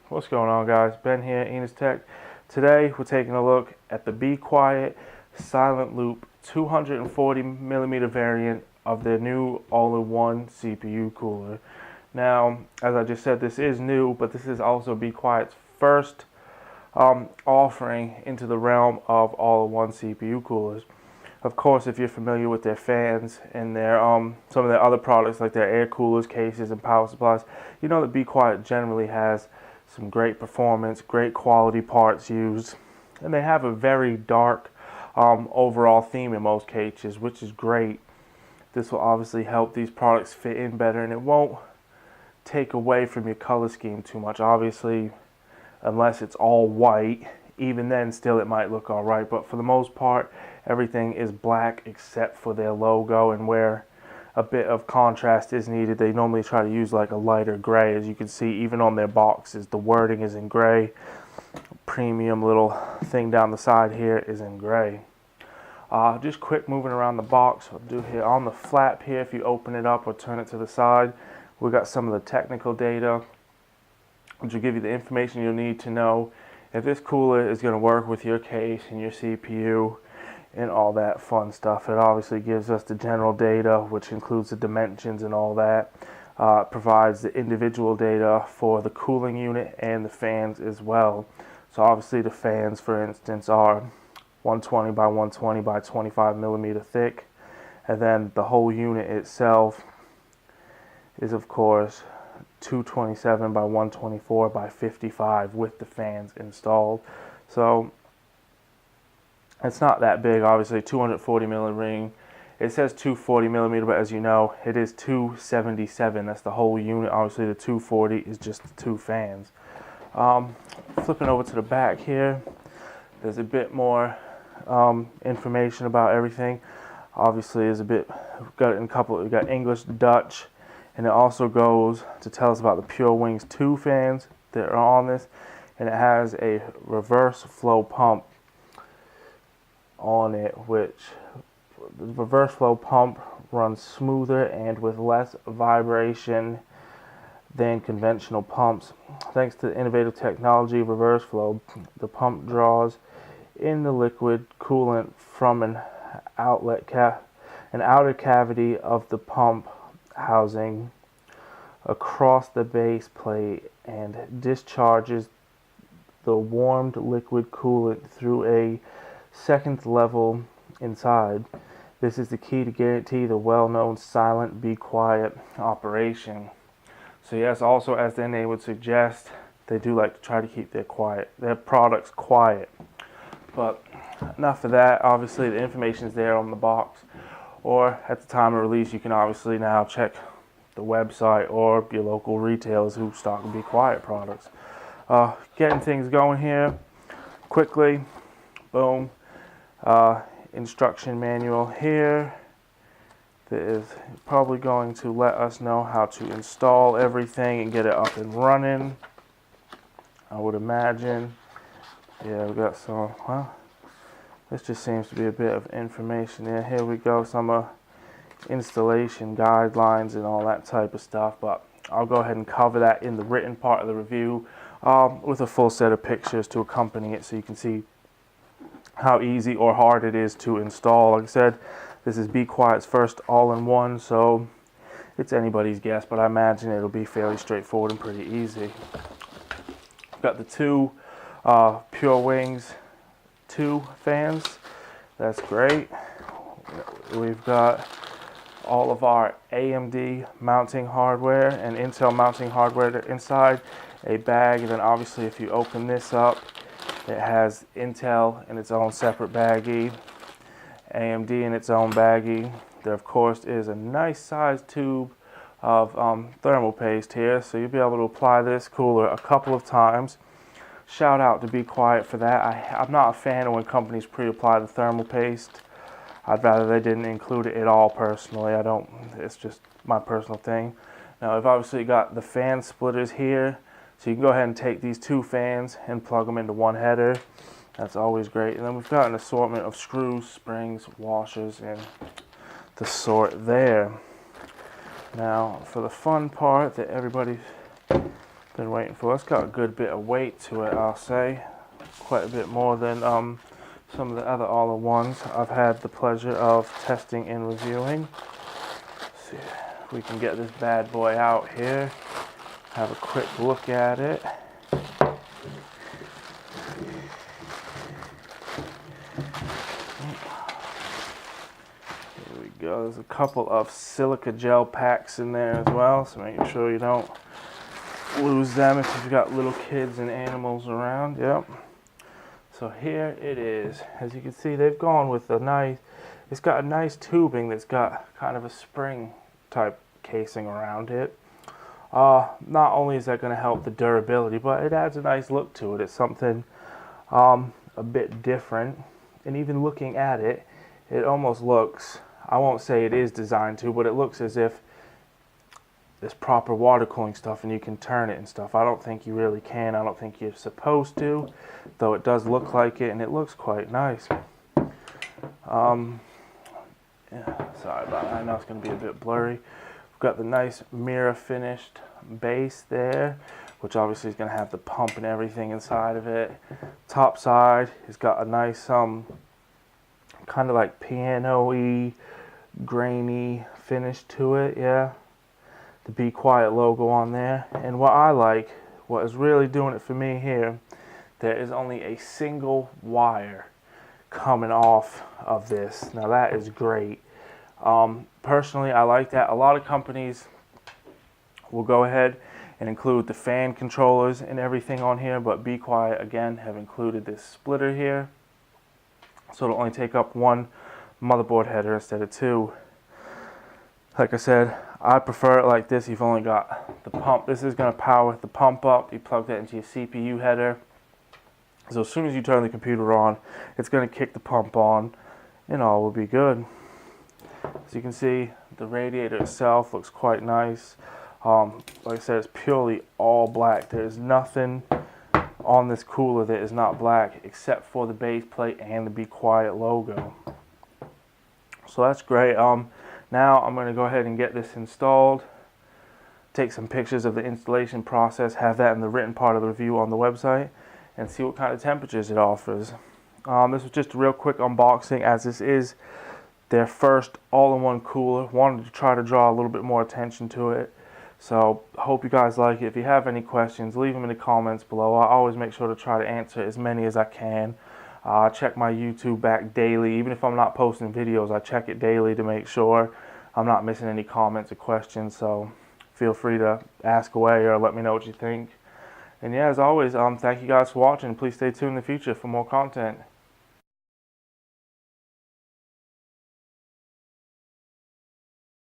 What's going on, guys? Ben here, Enos Tech. Today we're taking a look at the Be Quiet Silent Loop 240mm variant of their new all-in-one CPU cooler. Now, as I just said, this is new, but this is also Be Quiet's first offering into the realm of all-in-one CPU coolers. Of course, if you're familiar with their fans and their some of their other products like their air coolers, cases, and power supplies, you know that Be Quiet generally has some great performance, great quality parts used, and they have a very dark overall theme in most cases, which is great. This will obviously help these products fit in better, and it won't take away from your color scheme too much. Obviously, unless it's all white, even then still it might look alright, but for the most part everything is black except for their logo, and where a bit of contrast is needed, they normally try to use like a lighter gray. As you can see, even on their boxes, the wording is in gray. Premium little thing down the side here is in gray. Just quick moving around the box. I'll do here on the flap here, if you open it up or turn it to the side, we got some of the technical data, which will give you the information you'll need to know if this cooler is going to work with your case and your CPU and all that fun stuff. It obviously gives us the general data, which includes the dimensions and all that. It provides the individual data for the cooling unit and the fans as well. So obviously the fans, for instance, are 120 by 120 by 25mm thick, and then the whole unit itself is of course 227 by 124 by 55 with the fans installed. So it's not that big. Obviously 240mm ring, it says 240mm, but as you know it is 277. That's the whole unit. Obviously the 240 is just the two fans. Flipping over to the back here, there's a bit more information about everything. Obviously is a bit, we've got English, Dutch, and it also goes to tell us about the Pure Wings 2 fans that are on this, and it has a reverse flow pump on it, which the reverse flow pump runs smoother and with less vibration than conventional pumps. Thanks to the innovative technology of reverse flow, the pump draws in the liquid coolant from an outer cavity of the pump housing across the base plate and discharges the warmed liquid coolant through a second level inside. This is the key to guarantee the well-known silent, be quiet operation. So yes, also as their name would suggest, they do like to try to keep their products quiet. But enough of that. Obviously the information is there on the box, or at the time of release you can obviously now check the website or your local retailers who stock Be Quiet products. Getting things going here quickly. Boom. Instruction manual here that is probably going to let us know how to install everything and get it up and running, I would imagine. Yeah, we got some, well, this just seems to be a bit of information there. Here we go, some installation guidelines and all that type of stuff, but I'll go ahead and cover that in the written part of the review with a full set of pictures to accompany it, so you can see how easy or hard it is to install. Like I said, this is Be Quiet's first all-in-one, so it's anybody's guess, but I imagine it'll be fairly straightforward and pretty easy. Got the two Pure Wings 2 fans. That's great. We've got all of our AMD mounting hardware and Intel mounting hardware inside a bag, and then obviously if you open this up, it has Intel in its own separate baggie, AMD in its own baggie. There of course is a nice sized tube of thermal paste here, so you'll be able to apply this cooler a couple of times. Shout out to Be Quiet for that. I'm not a fan of when companies pre-apply the thermal paste. I'd rather they didn't include it at all personally. It's just my personal thing. Now I've obviously got the fan splitters here, so you can go ahead and take these two fans and plug them into one header. That's always great. And then we've got an assortment of screws, springs, washers, and the sort there. Now for the fun part that everybody's been waiting for. It's got a good bit of weight to it, I'll say. Quite a bit more than some of the other all-in-ones I've had the pleasure of testing and reviewing. Let's see if we can get this bad boy out here. Have a quick look at it. Here we go. There's a couple of silica gel packs in there as well, so making sure you don't lose them if you've got little kids and animals around. Yep. So here it is. As you can see, they've gone with a nice, it's got a nice tubing that's got kind of a spring type casing around it. Not only is that going to help the durability, but it adds a nice look to it. It's something a bit different. And even looking at it, it almost looks, I won't say it is designed to, but it looks as if there's proper water cooling stuff and you can turn it and stuff. I don't think you really can. I don't think you're supposed to, though it does look like it and it looks quite nice. Yeah, sorry about that. I know it's going to be a bit blurry. We've got the nice mirror finished base there, which obviously is going to have the pump and everything inside of it. Top side has got a nice kind of like piano-y, grainy finish to it. Yeah. The Be Quiet logo on there. And what I like, what is really doing it for me here, there is only a single wire coming off of this. Now that is great. Personally, I like that. A lot of companies will go ahead and include the fan controllers and everything on here, but Be Quiet, again, have included this splitter here. So it'll only take up one motherboard header instead of two. Like I said, I prefer it like this. You've only got the pump. This is going to power the pump up. You plug that into your CPU header. So as soon as you turn the computer on, it's going to kick the pump on and all will be good. As you can see, the radiator itself looks quite nice. Like I said, it's purely all black. There's nothing on this cooler that is not black except for the base plate and the Be Quiet logo. So that's great. Now I'm going to go ahead and get this installed, take some pictures of the installation process, have that in the written part of the review on the website, and see what kind of temperatures it offers. This was just a real quick unboxing, as this is their first all-in-one cooler. Wanted to try to draw a little bit more attention to it. So I hope you guys like it. If you have any questions, leave them in the comments below. I always make sure to try to answer as many as I can. I check my YouTube back daily. Even if I'm not posting videos, I check it daily to make sure I'm not missing any comments or questions. So feel free to ask away or let me know what you think. And yeah, as always, thank you guys for watching. Please stay tuned in the future for more content.